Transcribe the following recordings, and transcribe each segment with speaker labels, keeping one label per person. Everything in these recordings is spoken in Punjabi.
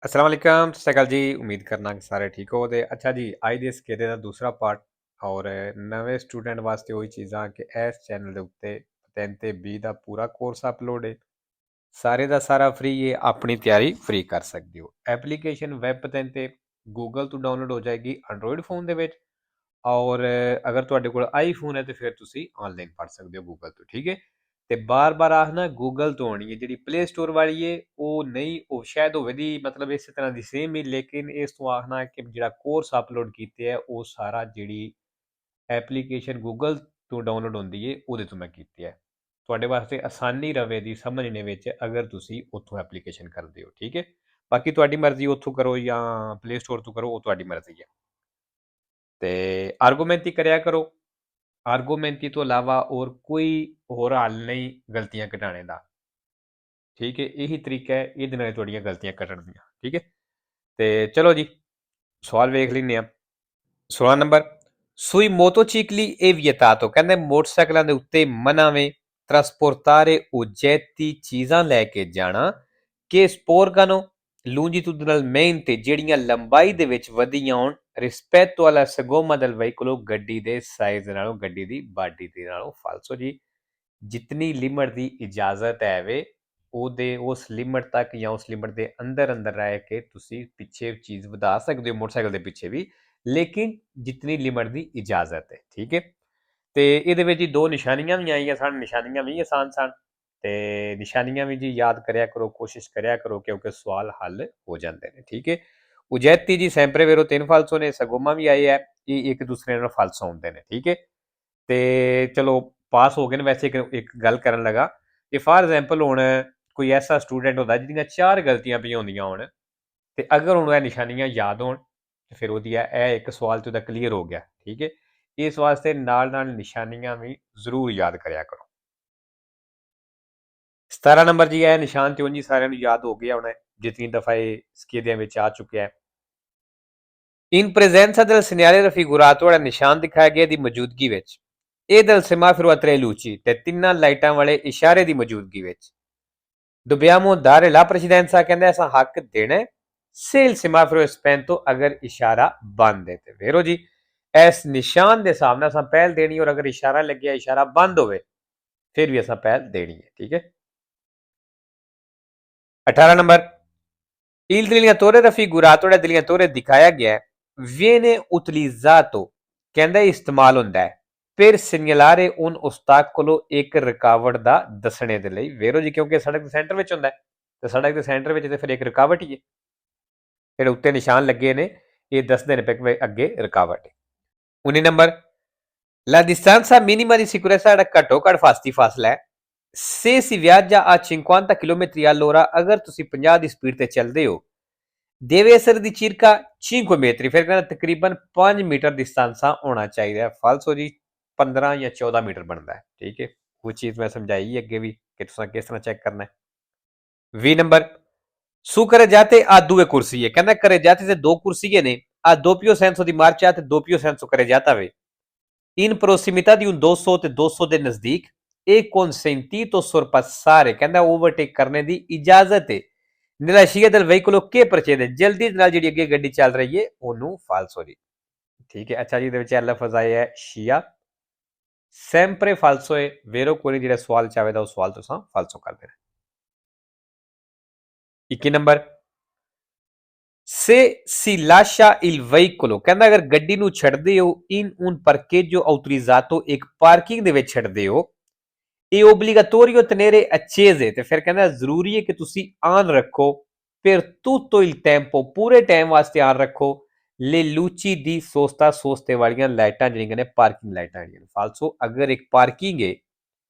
Speaker 1: अस्सलाम वालेकुम, सत श्री अकाल जी। उम्मीद करना कि सारे ठीक हो। ते अच्छा जी, अज दे इस घेरे दा दूसरा पार्ट और नवे स्टूडेंट वास्ते वही चीज़ां कि इस चैनल दे उत्ते 3 ते 20 दा पूरा कोर्स अपलोड है। सारे दा सारा फ्री है, अपनी तैयारी फ्री कर सकते हो। एप्लीकेशन वैब 3 ते गूगल तो डाउनलोड हो जाएगी एंड्रॉयड फोन दे विच और अगर तुहाडे कोल आईफोन है तो फिर तुसी ऑनलाइन पढ़ सकते हो गूगल तो, ठीक है। ਤੇ ਬਾਰ-ਬਾਰ ਆਖਣਾ ਗੂਗਲ ਤੋਂ ਆਉਣੀ ਹੈ ਜਿਹੜੀ ਪਲੇ ਸਟੋਰ ਵਾਲੀ ਹੈ ਉਹ ਨਹੀਂ, ਉਹ ਸ਼ਾਇਦ ਹੋਵੇ ਦੀ ਮਤਲਬ ਇਸੇ ਤਰ੍ਹਾਂ ਦੀ ਸੇਮ ਹੀ, ਲੇਕਿਨ ਇਸ ਤੋਂ ਆਖਣਾ ਕਿ ਜਿਹੜਾ ਕੋਰਸ ਅਪਲੋਡ ਕੀਤੇ ਹੈ ਉਹ ਸਾਰਾ ਜਿਹੜੀ ਐਪਲੀਕੇਸ਼ਨ ਗੂਗਲ ਤੋਂ ਡਾਊਨਲੋਡ ਹੁੰਦੀ ਹੈ ਉਹਦੇ ਤੋਂ ਮੈਂ ਕੀਤੀ ਹੈ। ਤੁਹਾਡੇ ਵਾਸਤੇ ਆਸਾਨੀ ਰਵੇ ਦੀ ਸਮਝਣੇ ਵਿੱਚ ਅਗਰ ਤੁਸੀਂ ਉੱਥੋਂ ਐਪਲੀਕੇਸ਼ਨ ਕਰਦੇ ਹੋ, ਠੀਕ ਹੈ। ਬਾਕੀ ਤੁਹਾਡੀ ਮਰਜ਼ੀ ਉੱਥੋਂ ਕਰੋ ਜਾਂ ਪਲੇ ਸਟੋਰ ਤੋਂ ਕਰੋ, ਉਹ ਤੁਹਾਡੀ ਮਰਜ਼ੀ ਹੈ। ਤੇ ਆਰਗੂਮੈਂਟ ਹੀ ਕਰਿਆ ਕਰੋ। ਆਰਗੂਮੈਂਟੀ ਤੋਂ ਇਲਾਵਾ ਹੋਰ ਕੋਈ ਹੋਰ ਹੱਲ ਨਹੀਂ ਗਲਤੀਆਂ ਘਟਾਉਣੇ ਦਾ, ਠੀਕ ਹੈ। ਇਹੀ ਤਰੀਕਾ ਹੈ ਇਹਦੇ ਨਾਲ ਤੁਹਾਡੀਆਂ ਗਲਤੀਆਂ ਕੱਟਣ ਦੀਆਂ, ਠੀਕ ਹੈ। ਤੇ ਚਲੋ ਜੀ, ਸਵਾਲ ਵੇਖ ਲੈਂਦੇ ਆ। ਸਵਾਲ ਨੰਬਰ sui motocicli è vietato, ਕਹਿੰਦੇ ਮੋਟਰਸਾਈਕਲਾਂ ਦੇ ਉੱਤੇ ਮਨਾ ਵੇ trasportare oggetti ਚੀਜ਼ਾਂ ਲੈ ਕੇ ਜਾਣਾ ਕਿ sporgano longitudinalmente ਜਿਹੜੀਆਂ ਲੰਬਾਈ ਦੇ ਵਿੱਚ ਵਧੀਆਂ ਹੋਣ rispetto alla sagoma del veicolo ਗੱਡੀ ਦੇ ਸਾਈਜ਼ ਨਾਲੋਂ, ਗੱਡੀ ਦੀ ਬਾਡੀ ਦੇ ਨਾਲੋਂ। ਫਾਲਸੋ ਜੀ, ਜਿਤਨੀ ਲਿਮਟ ਦੀ ਇਜਾਜ਼ਤ ਹੈ ਵੇ ਉਹਦੇ ਉਸ ਲਿਮਟ ਤੱਕ ਜਾਂ ਉਸ ਲਿਮਟ ਦੇ ਅੰਦਰ ਅੰਦਰ ਰਹਿ ਕੇ ਤੁਸੀਂ ਪਿੱਛੇ ਚੀਜ਼ ਵਧਾ ਸਕਦੇ ਹੋ ਮੋਟਰਸਾਈਕਲ ਦੇ ਪਿੱਛੇ ਵੀ, ਲੇਕਿਨ ਜਿਤਨੀ ਲਿਮਟ ਦੀ ਇਜਾਜ਼ਤ ਹੈ, ਠੀਕ ਹੈ। ਤੇ ਇਹਦੇ ਵਿੱਚ ਜੀ ਦੋ ਨਿਸ਼ਾਨੀਆਂ ਵੀ ਆਈਆਂ ਸਨ, ਨਿਸ਼ਾਨੀਆਂ ਵੀ ਆਸਾਨ ਸਨ ਤੇ ਨਿਸ਼ਾਨੀਆਂ ਵੀ ਜੀ ਯਾਦ ਕਰਿਆ ਕਰੋ, ਕੋਸ਼ਿਸ਼ ਕਰਿਆ ਕਰੋ ਕਿਉਂਕਿ ਸਵਾਲ ਹੱਲ ਹੋ ਜਾਂਦੇ ਨੇ, ਠੀਕ ਹੈ। ਉਜੈਤੀ ਜੀ ਸੈਂਪਰੇ ਵੇਰੋ 3 ਫਾਲਸੋ ਨੇ, ਸਗੋਮਾ ਵੀ ਆਏ ਹੈ, ਇਹ ਇੱਕ ਦੂਸਰੇ ਨਾਲ ਫਾਲਸੋ ਹੁੰਦੇ ਨੇ, ਠੀਕ ਹੈ। ਤੇ ਚਲੋ ਪਾਸ ਹੋ ਗਏ ਨੇ। ਵੈਸੇ ਇੱਕ ਗੱਲ ਕਰਨ ਲੱਗਾ ਕਿ ਫਾਰ ਐਗਜ਼ਾਮਪਲ ਹੁਣ ਕੋਈ ਐਸਾ ਸਟੂਡੈਂਟ ਹੁੰਦਾ ਜਿਹਦੀਆਂ 4 ਗਲਤੀਆਂ ਪਈਆਂ ਹੁੰਦੀਆਂ ਹੋਣ ਤੇ ਅਗਰ ਉਹਨੂੰ ਇਹ ਨਿਸ਼ਾਨੀਆਂ ਯਾਦ ਹੋਣ ਤੇ ਫਿਰ ਉਹਦੀ ਇਹ ਇੱਕ ਸਵਾਲ ਤੇ ਉਹਦਾ ਕਲੀਅਰ ਹੋ ਗਿਆ, ਠੀਕ ਹੈ। ਇਸ ਵਾਸਤੇ ਨਾਲ ਨਾਲ ਨਿਸ਼ਾਨੀਆਂ ਵੀ ਜ਼ਰੂਰ ਯਾਦ ਕਰਿਆ ਕਰੋ। 17 ਨੰਬਰ ਜੀ, ਇਹ ਨਿਸ਼ਾਨ ਤੇ ਉਂਝ ਸਾਰਿਆਂ ਨੂੰ ਯਾਦ ਹੋ ਗਿਆ ਹੋਣਾ ਜਿਤਨੀ ਦਫਾ ਇਹ ਸਕੇਦਿਆਂ ਵਿੱਚ ਆ ਚੁੱਕਿਆ ਹੈ। In presenza del segnale raffigurato ਵਾਲਾ ਨਿਸ਼ਾਨ ਦਿਖਾਇਆ ਗਿਆ ਦੀ ਮੌਜੂਦਗੀ ਵਿੱਚ ਇਹ del semaforo a tre luci ਤੇ ਤਿੰਨਾਂ ਲਾਈਟਾਂ ਵਾਲੇ ਇਸ਼ਾਰੇ ਦੀ ਮੌਜੂਦਗੀ ਵਿੱਚ dobbiamo dare la precedenza, ਕਹਿੰਦਾ ਅਸਾਂ ਹੱਕ ਦੇਣਾ se il semaforo è spento, ਅਗਰ ਇਸ਼ਾਰਾ ਬੰਦ ਹੈ ਤੇ ਵੇਰੋ ਜੀ ਇਸ ਨਿਸ਼ਾਨ ਦੇ ਹਿਸਾਬ ਨਾਲ ਅਸਾਂ ਪਹਿਲ ਦੇਣੀ ਔਰ ਅਗਰ ਇਸ਼ਾਰਾ ਲੱਗਿਆ ਇਸ਼ਾਰਾ ਬੰਦ ਹੋਵੇ ਫਿਰ ਵੀ ਅਸਾਂ ਪਹਿਲ ਦੇਣੀ ਹੈ, ਠੀਕ ਹੈ। 18 ਨੰਬਰ il delineatore raffigurato, ਜਿਹੜਾ delineatore ਦਿਖਾਇਆ ਗਿਆ viene utilizzato, ਕਹਿੰਦਾ ਇਸਤੇਮਾਲ ਹੁੰਦਾ ਹੈ per segnalare un ostacolo, ਇੱਕ ਰੁਕਾਵਟ ਦਾ ਦੱਸਣੇ ਦੇ ਲਈ। ਵੇਰੋ ਜੀ ਕਿਉਂਕਿ ਸੜਕ ਦੇ ਸੈਂਟਰ ਵਿੱਚ ਹੁੰਦਾ ਤੇ ਸੜਕ ਦੇ ਸੈਂਟਰ ਵਿੱਚ ਤੇ ਫਿਰ ਇੱਕ ਰੁਕਾਵਟ ਹੀ ਹੈ। ਜਿਹੜੇ ਉੱਤੇ ਨਿਸ਼ਾਨ ਲੱਗੇ ਨੇ ਇਹ ਦੱਸਦੇ ਨੇ ਕਿ ਅੱਗੇ ਰੁਕਾਵਟ ਹੈ। 19 number la distanza minima di sicurezza, ਜਿਹੜਾ ਘੱਟੋ ਘੱਟ ਫਾਸਲਾ ਹੈ se si viaggia a 50 km all'ora, ਅਗਰ ਤੁਸੀਂ 50 ਦੀ ਸਪੀਡ ਤੇ ਚੱਲਦੇ ਹੋ deve essere di circa 5 metri, ਫਿਰ ਕਹਿੰਦਾ ਤਕਰੀਬਨ 5 ਮੀਟਰ ਦੀ distanza ਹੋਣਾ ਚਾਹੀਦਾ ਹੈ। ਫਾਲਸੋ ਜੀ 15 ਜਾਂ 14 ਮੀਟਰ ਬਣਦਾ ਹੈ, ਠੀਕ ਹੈ। ਉਹ ਚੀਜ਼ ਮੈਂ ਸਮਝਾਈ ਅੱਗੇ ਵੀ ਕਿ ਤੁਸੀਂ ਕਿਸ ਤਰ੍ਹਾਂ ਚੈੱਕ ਕਰਨਾ ਹੈ। 20 number su carreggiate a due corsie, ਕਹਿੰਦਾ carreggiate ਤੇ ਦੋ ਕੁਰਸੀਏ ਨੇ, a doppio senso di marcia ਤੇ doppio senso carreggiata way in prossimità di un 200 ਤੇ 200 ਦੇ ਨਜ਼ਦੀਕ e consentito sorpassare, ਕਹਿੰਦਾ ਓਵਰਟੇਕ ਕਰਨੇ ਦੀ ਇਜਾਜ਼ਤ ਹੈ nella scia del veicolo che precede, ਜਲਦੀ ਨਾਲ ਜਿਹੜੀ ਅੱਗੇ ਗੱਡੀ ਚੱਲ ਰਹੀ ਹੈ ਉਹਨੂੰ ਫਾਲਸੋ ਜੀ, ਠੀਕ ਹੈ। ਅੱਛਾ ਜੀ, ਇਹਦੇ ਵਿੱਚ ਇਹ ਲਫ਼ਜ਼ ਆਇਆ ਹੈ ਸ਼ੀਆ, sempre falso ਹੈ ਵੇਰੋ ਕੋਈ ਜਿਹੜਾ ਸਵਾਲ ਚਾਹੇਦਾ ਉਹ ਸਵਾਲ ਤੁਸੀਂ ਫਾਲਸੋ ਕਰ ਦੇਣਾ। 21 number se si lascia il veicolo, ਕਹਿੰਦਾ ਅਗਰ ਗੱਡੀ ਨੂੰ ਛੱਡਦੇ ਹੋ in un parcheggio autorizzato, ਇੱਕ ਪਾਰਕਿੰਗ ਦੇ ਵਿੱਚ ਛੱਡਦੇ ਹੋ ਇਹ obbligatorio tenere accese, ਤੇ ਫਿਰ ਕਹਿੰਦਾ ਜ਼ਰੂਰੀ ਹੈ ਕਿ ਤੁਸੀਂ ਆਨ ਰੱਖੋ per tutto il tempo, ਪੂਰੇ ਟਾਈਮ ਵਾਸਤੇ ਆਨ ਰੱਖੋ le luci di sosta, ਸੋਸਤੇ ਵਾਲੀਆਂ ਲਾਈਟਾਂ ਜਿਹੜੀਆਂ ਨੇ ਪਾਰਕਿੰਗ ਲਾਈਟਾਂ ਜਿਹੜੀਆਂ। ਫਾਲਸੋ ਅਗਰ ਇੱਕ ਪਾਰਕਿੰਗ ਹੈ,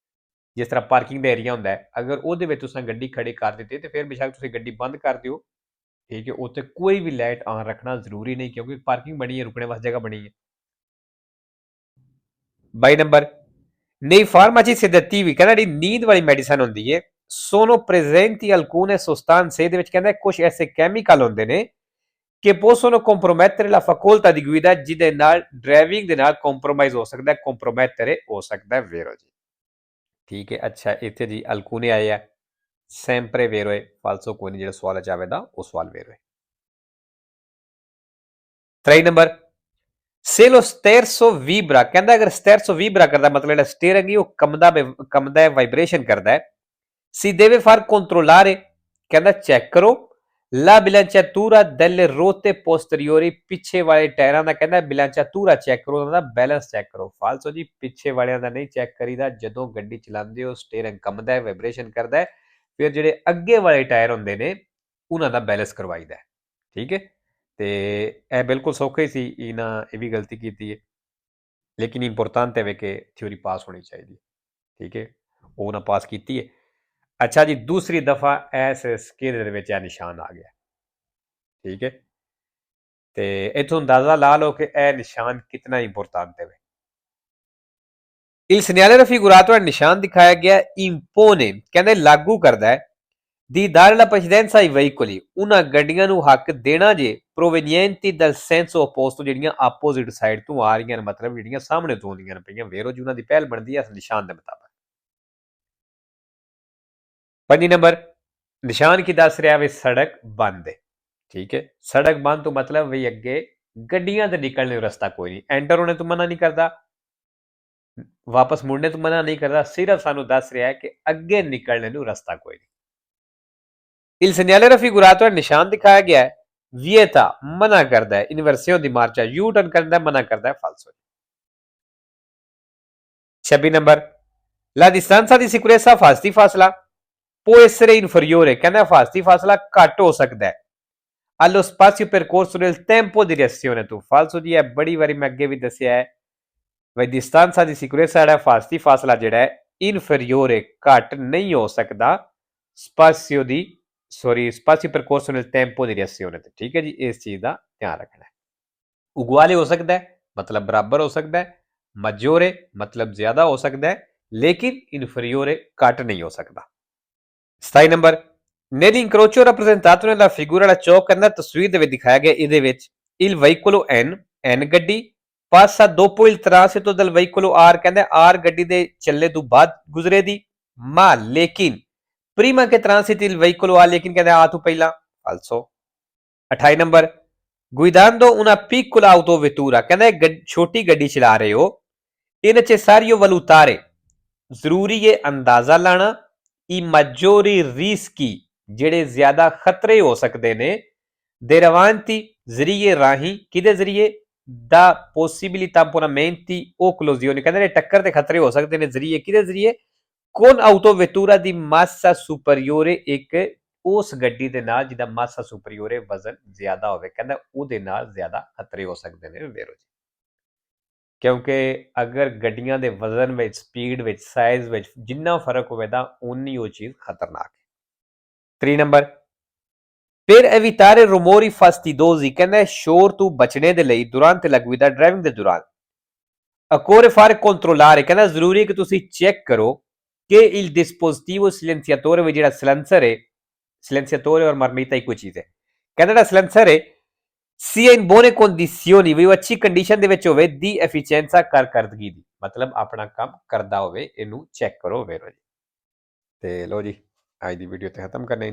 Speaker 1: ਜਿਸ ਤਰ੍ਹਾਂ ਪਾਰਕਿੰਗ ਦਾ ਏਰੀਆ ਹੁੰਦਾ ਹੈ, ਅਗਰ ਉਹਦੇ ਵਿੱਚ ਤੁਸੀਂ ਗੱਡੀ ਖੜੀ ਕਰ ਦਿੱਤੀ ਤੇ ਫਿਰ ਬੇਸ਼ੱਕ ਤੁਸੀਂ ਗੱਡੀ ਬੰਦ ਕਰ ਦਿਓ, ਠੀਕ ਹੈ। ਉੱਥੇ ਕੋਈ ਵੀ ਲਾਈਟ ਆਨ ਰੱਖਣਾ ਜ਼ਰੂਰੀ ਨਹੀਂ ਕਿਉਂਕਿ ਪਾਰਕਿੰਗ ਬਣੀ ਹੈ, ਰੁਕਣੇ ਵਾਸਤੇ ਜਗ੍ਹਾ ਬਣੀ ਹੈ। 22 ਨੰਬਰ nei farmaci sedativi, ਕਹਿੰਦਾ ਜਿਹੜੀ ਨੀਂਦ ਵਾਲੀ ਮੈਡੀਸਨ ਹੁੰਦੀ ਹੈ sono presenti alcune sostanze, ਇਹਦੇ ਵਿੱਚ ਕਹਿੰਦਾ ਕੁਝ ਐਸੇ ਕੈਮੀਕਲ ਹੁੰਦੇ ਨੇ ਕਿ possono compromettere la facoltà di guida, ਜਿਹਦੇ ਨਾਲ ਡਰਾਈਵਿੰਗ ਦੇ ਨਾਲ ਕੰਪਰੋਮਾਈਜ਼ ਹੋ ਸਕਦਾ ਹੈ, ਕੰਪਰੋਮੈਟਰੇ ਹੋ ਸਕਦਾ ਹੈ ਵੇਰੋ ਜੀ, ਠੀਕ ਹੈ। ਅੱਛਾ ਇੱਥੇ ਜੀ ਅਲਕੂਨੇ ਆਏ ਆ, sempre vero ਹੈ, ਫਾਲਸੋ ਕੋਈ ਨਹੀਂ, ਜਿਹੜਾ ਸਵਾਲ ਚਾਹੇਦਾ ਉਹ ਸਵਾਲ ਵੇਰੋ ਹੈ। 3 number se lo sterzo vibra, ਕਹਿੰਦਾ ਅਗਰ sterzo vibra ਕਰਦਾ ਮਤਲਬ ਜਿਹੜਾ ਸਟੀਅਰਿੰਗ ਹੀ ਉਹ ਕੰਮਦਾ ਹੈ ਵਾਈਬ੍ਰੇਸ਼ਨ ਕਰਦਾ ਹੈ। si deve far controllare, ਕਹਿੰਦਾ ਚੈੱਕ ਕਰੋ la bilanciatura delle rotte posteriori, ਪਿੱਛੇ ਵਾਲੇ ਟਾਇਰਾਂ ਦਾ ਕਹਿੰਦਾ ਬਿਲਾਂਚਾਤੂਰਾ ਚੈੱਕ ਕਰੋ, ਉਹਨਾਂ ਦਾ ਬੈਲੈਂਸ ਚੈੱਕ ਕਰੋ। ਫਾਲਸੋ ਜੀ, ਪਿੱਛੇ ਵਾਲਿਆਂ ਦਾ ਨਹੀਂ ਚੈੱਕ ਕਰੀਦਾ। ਜਦੋਂ ਗੱਡੀ ਚਲਾਉਂਦੇ ਹੋ ਸਟੀਅਰਿੰਗ ਕੰਮਦਾ ਹੈ, ਵਾਈਬ੍ਰੇਸ਼ਨ ਕਰਦਾ ਹੈ, ਫਿਰ ਜਿਹੜੇ ਅੱਗੇ ਵਾਲੇ ਟਾਇਰ ਹੁੰਦੇ ਨੇ ਉਹਨਾਂ ਦਾ ਬੈਲੈਂਸ ਕਰਵਾਈਦਾ। ਠੀਕ ਹੈ, ਤੇ ਇਹ ਬਿਲਕੁਲ ਸੌਖਾ ਹੀ ਸੀ, ਇਹ ਵੀ ਗਲਤੀ ਕੀਤੀ ਹੈ, ਲੇਕਿਨ ਇੰਪੋਰਟੈਂਟ ਹੈ ਕਿ ਥਿਊਰੀ ਪਾਸ ਹੋਣੀ ਚਾਹੀਦੀ। ਠੀਕ ਹੈ, ਉਹ ਨਾ ਪਾਸ ਕੀਤੀ ਹੈ। ਅੱਛਾ ਜੀ, ਦੂਸਰੀ ਦਫਾ ਇਸ ਸਕੇਲ ਦੇ ਵਿੱਚ ਇਹ ਨਿਸ਼ਾਨ ਆ ਗਿਆ। ਠੀਕ ਹੈ, ਤੇ ਇੱਥੋਂ ਅੰਦਾਜ਼ਾ ਲਾ ਲਓ ਕਿ ਇਹ ਨਿਸ਼ਾਨ ਕਿੰਨਾ ਇੰਪੋਰਟੈਂਟ ਹੈ। Il segnale raffigurato è ਨਿਸ਼ਾਨ ਦਿਖਾਇਆ ਗਿਆ impone, ਕਹਿੰਦੇ ਲਾਗੂ ਕਰਦਾ ਹੈ di dare la precedenza ai veicoli, ਉਹਨਾਂ ਗੱਡੀਆਂ ਨੂੰ ਹੱਕ ਦੇਣਾ ਜੇ provenienti dal senso opposto, ਜਿਹੜੀਆਂ ਆਪੋਜ਼ਿਟ ਸਾਈਡ ਤੋਂ ਆ ਰਹੀਆਂ ਨੇ, ਮਤਲਬ ਜਿਹੜੀਆਂ ਸਾਹਮਣੇ ਤੋਂ ਆਉਂਦੀਆਂ ਨੇ ਪਈਆਂ, ਵੇਰੋ ਜੀ ਉਹਨਾਂ ਦੀ ਪਹਿਲ ਬਣਦੀ ਹੈ ਇਸ ਨਿਸ਼ਾਨ ਦੇ ਮੁਤਾਬਕ। 5 ਨੰਬਰ ਨਿਸ਼ਾਨ ਕੀ ਦੱਸ ਰਿਹਾ ਵੀ ਸੜਕ ਬੰਦ ਹੈ। ਠੀਕ ਹੈ, ਸੜਕ ਬੰਦ ਤੋਂ ਮਤਲਬ ਵੀ ਅੱਗੇ ਗੱਡੀਆਂ ਦੇ ਨਿਕਲਣੇ ਨੂੰ ਰਸਤਾ ਕੋਈ ਨਹੀਂ, ਐਂਟਰ ਹੋਣੇ ਤੋਂ ਮਨਾ ਨਹੀਂ ਕਰਦਾ, ਵਾਪਸ ਮੁੜਨੇ ਤੋਂ ਮਨਾ ਨਹੀਂ ਕਰਦਾ, ਸਿਰਫ ਸਾਨੂੰ ਦੱਸ ਰਿਹਾ ਹੈ ਕਿ ਅੱਗੇ ਨਿਕਲਣੇ ਨੂੰ ਰਸਤਾ ਕੋਈ ਨਹੀਂ। Il segnale raffigurato è ਨਿਸ਼ਾਨ ਦਿਖਾਇਆ ਗਿਆ ਹੈ vieta, ਮਨਾ ਕਰਦਾ ਹੈ inversione di marcia, U turn ਕਰਨ ਦਾ ਮਨਾ ਕਰਦਾ ਹੈ, falso। 26 number la distanza di sicurezza, ਫਾਸਤੀ ਫਾਸਲਾ può essere inferiore, ਕਹਿੰਦਾ ਫਾਸਤੀ ਫਾਸਲਾ ਘੱਟ ਹੋ ਸਕਦਾ ਹੈ allo spazio percorso nel tempo di reazione to, falso ਜੀ, ਹੈ ਬੜੀ ਵਾਰੀ ਮੈਂ ਅੱਗੇ ਵੀ ਦੱਸਿਆ ਹੈ ਵੀ distanza di sicurezza ਜਿਹੜਾ ਫਾਸਤੀ ਫਾਸਲਾ ਜਿਹੜਾ ਹੈ inferiore, ਘੱਟ ਨਹੀਂ ਹੋ ਸਕਦਾ spazio percorso nel tempo di reazione ਤੇ। ਠੀਕ ਹੈ ਜੀ, ਇਸ ਚੀਜ਼ ਦਾ ਧਿਆਨ ਰੱਖਣਾ ਹੈ। uguale ਹੋ ਸਕਦਾ ਹੈ ਮਤਲਬ ਬਰਾਬਰ ਹੋ ਸਕਦਾ ਹੈ, maggiore ਮਤਲਬ ਜ਼ਿਆਦਾ ਹੋ ਸਕਦਾ ਹੈ, ਲੇਕਿਨ inferiore ਘੱਟ ਨਹੀਂ ਹੋ ਸਕਦਾ। 27 number nell'incrocio rappresentato nella figura, la ਚੌਕ ਕਹਿੰਦਾ ਤਸਵੀਰ ਦੇ ਵਿੱਚ ਦਿਖਾਇਆ ਗਿਆ, ਇਹਦੇ ਵਿੱਚ il veicolo n ਗੱਡੀ passa dopo il transito del veicolo r, ਕਹਿੰਦਾ r ਗੱਡੀ ਦੇ ਚੱਲੇ ਤੋਂ ਬਾਅਦ ਗੁਜ਼ਰੇ ਦੀ, ma ਲੇਕਿਨ prima che transiti il veicolo a, ਲੇਕਿਨ ਕਹਿੰਦਾ ਆ ਤੋਂ ਪਹਿਲਾਂ, falso। 28 number guidando una piccola autovettura, ਕਹਿੰਦਾ ਛੋਟੀ ਗੱਡੀ ਚਲਾ ਰਹੇ ਹੋ, è necessario valutare, ਜ਼ਰੂਰੀ ਹੈ ਅੰਦਾਜ਼ਾ ਲਾਣਾ, i maggiori rischi, ਜਿਹੜੇ ਜ਼ਿਆਦਾ ਖਤਰੇ ਹੋ ਸਕਦੇ ਨੇ, davanti, ਜ਼ਰੀਏ ਰਾਹੀਂ, ਕਿਹਦੇ ਜ਼ਰੀਏ, da possibilità tamponamenti o collisioni, ਕਹਿੰਦੇ ਨੇ ਟੱਕਰ ਦੇ ਖਤਰੇ ਹੋ ਸਕਦੇ ਨੇ ਜ਼ਰੀਏ, ਕਿਹਦੇ ਜ਼ਰੀਏ, con autovettura di massa superiore, ਇੱਕ ਉਸ ਗੱਡੀ ਦੇ ਨਾਲ ਜਿਹਦਾ ਮਾਸਾ ਸੁਪਰੀਓਰੇ, ਵਜ਼ਨ ਜ਼ਿਆਦਾ ਹੋਵੇ, ਕਹਿੰਦਾ ਉਹਦੇ ਨਾਲ ਜ਼ਿਆਦਾ ਖਤਰੇ ਹੋ ਸਕਦੇ ਨੇ ਵੇਰੋ ਜੀ, ਕਿਉਂਕਿ ਅਗਰ ਗੱਡੀਆਂ ਦੇ ਵਜ਼ਨ ਵਿੱਚ, ਸਪੀਡ ਵਿੱਚ, ਸਾਈਜ਼ ਵਿੱਚ ਜਿੰਨਾ ਫਰਕ ਹੋਵੇਗਾ ਉਨੀ ਉਹ ਚੀਜ਼ ਖਤਰਨਾਕ ਹੈ। 3 number per evitare rumori fastidiosi, ਕਹਿੰਦਾ ਸ਼ੋਰ ਤੋਂ ਬਚਣੇ ਦੇ ਲਈ durante la guida, ਡਰਾਈਵਿੰਗ ਦੇ ਦੌਰਾਨ, occorre fare controllare, ਕਹਿੰਦਾ ਜ਼ਰੂਰੀ ਕਿ ਤੁਸੀਂ ਚੈੱਕ ਕਰੋ ਕਿ il dispositivo silenziatore, ਵੀ ਜਿਹੜਾ ਸਿਲੈਂਸਰ ਹੈ, silenziatore और marmita ਇੱਕੋ ਚੀਜ਼ ਹੈ, ਕਹਿੰਦਾ ਜਿਹੜਾ ਸਿਲੈਂਸਰ ਹੈ sia in buone condizioni, ਵੀ ਉਹ ਅੱਛੀ ਕੰਡੀਸ਼ਨ ਦੇ ਵਿੱਚ ਹੋਵੇ, ਦੀ ਐਫੀਸ਼ੀਐਂਸਾ ਕਾਰਕਰਦਗੀ ਦੀ, ਮਤਲਬ ਆਪਣਾ ਕੰਮ ਕਰਦਾ ਹੋਵੇ, ਇਹਨੂੰ ਚੈੱਕ ਕਰੋ ਵੇਰੋ ਜੀ। ਤੇ ਲੋ ਜੀ, ਅੱਜ ਦੀ ਵੀਡੀਓ ਤੇ ਖਤਮ ਕਰਨੇ